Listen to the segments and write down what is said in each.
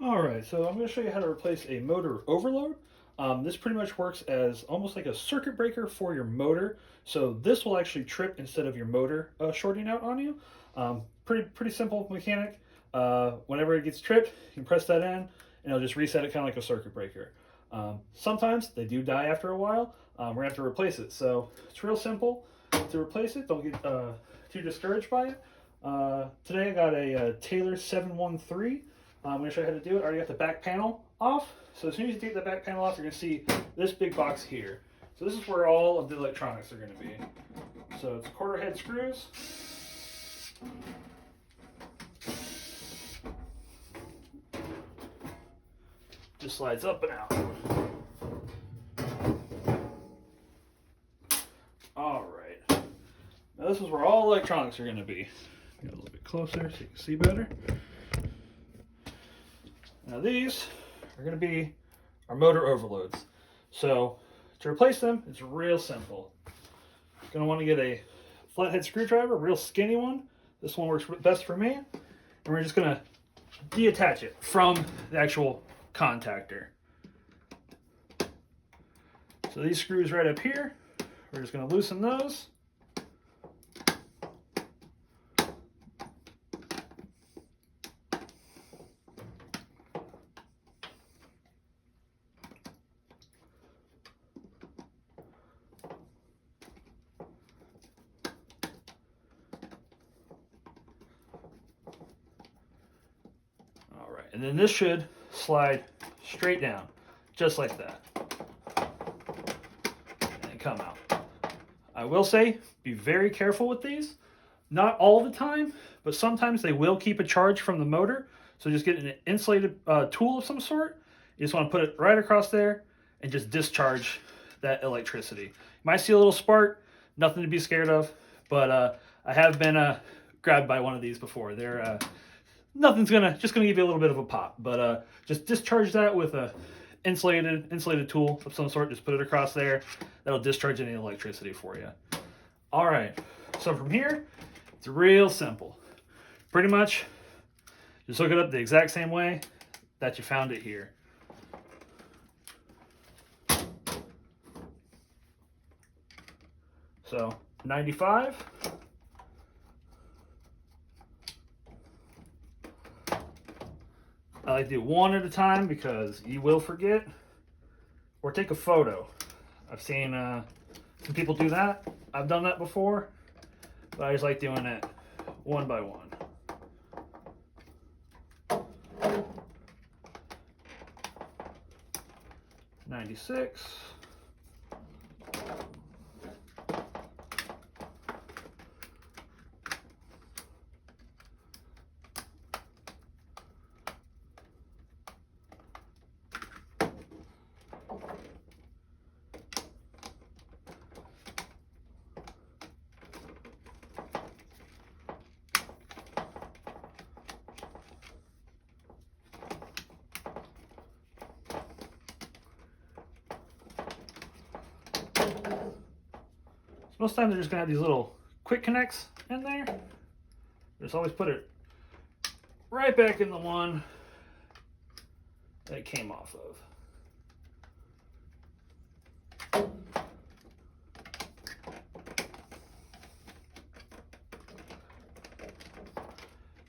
All right, so I'm going to show you how to replace a motor overload. This pretty much works as almost like a circuit breaker for your motor. So this will actually trip instead of your motor shorting out on you. Pretty simple mechanic. Whenever it gets tripped, you can press that in, and it'll just reset it kind of like a circuit breaker. Sometimes they do die after a while. We're going to have to replace it. So it's real simple to replace it. Don't get too discouraged by it. Today I got a Taylor 713. I'm going to show you how to do it. I already got the back panel off. So as soon as you take the back panel off, you're going to see this big box here. So this is where all of the electronics are going to be. So it's quarter head screws. Just slides up and out. All right. Now this is where all electronics are going to be. Get a little bit closer so you can see better. Now these are going to be our motor overloads. So to replace them, it's real simple. You're going to want to get a flathead screwdriver, a real skinny one. This one works best for me. And we're just going to detach it from the actual contactor. So these screws right up here, we're just going to loosen those. And then this should slide straight down, just like that, and come out. I will say, be very careful with these. Not all the time, but sometimes they will keep a charge from the motor. So just get an insulated tool of some sort. You just want to put it right across there and just discharge that electricity. You might see a little spark, nothing to be scared of, but I have been grabbed by one of these before. They're nothing's just gonna give you a little bit of a pop, but just discharge that with a insulated tool of some sort. Just put it across there. That'll discharge any electricity for you. All right, so from here, it's real simple. Pretty much, just hook it up the exact same way that you found it here. So 95. I like to do one at a time because you will forget, or take a photo. I've seen some people do that. I've done that before, but I just like doing it one by one. '96. Most times they're just gonna have these little quick connects in there. Just always put it right back in the one that it came off of.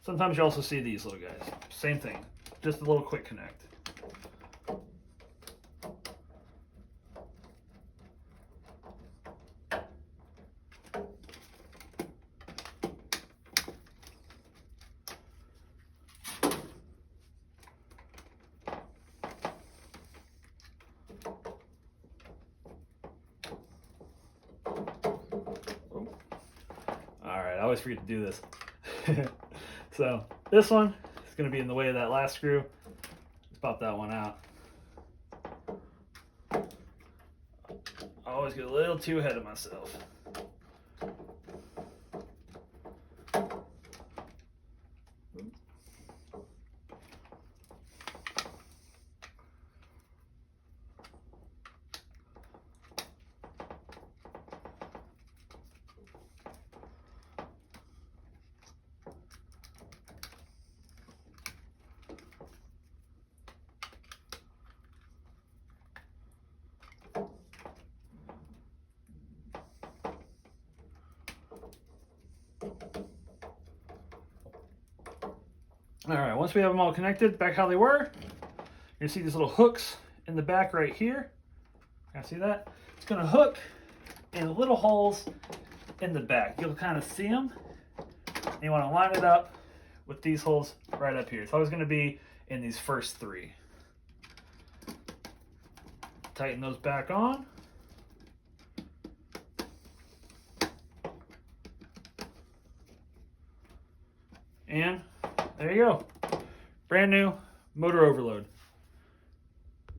Sometimes you also see these little guys. Same thing, just a little quick connect. I always forget to do this. So this one is going to be in the way of that last screw. Just pop that one out. I always get a little too ahead of myself. All right, once we have them all connected back how they were, you see these little hooks in the back right here. Can I see that? It's going to hook in little holes in the back. You'll kind of see them. And you want to line it up with these holes right up here. It's always going to be in these first three. Tighten those back on. And there you go. Brand new motor overload.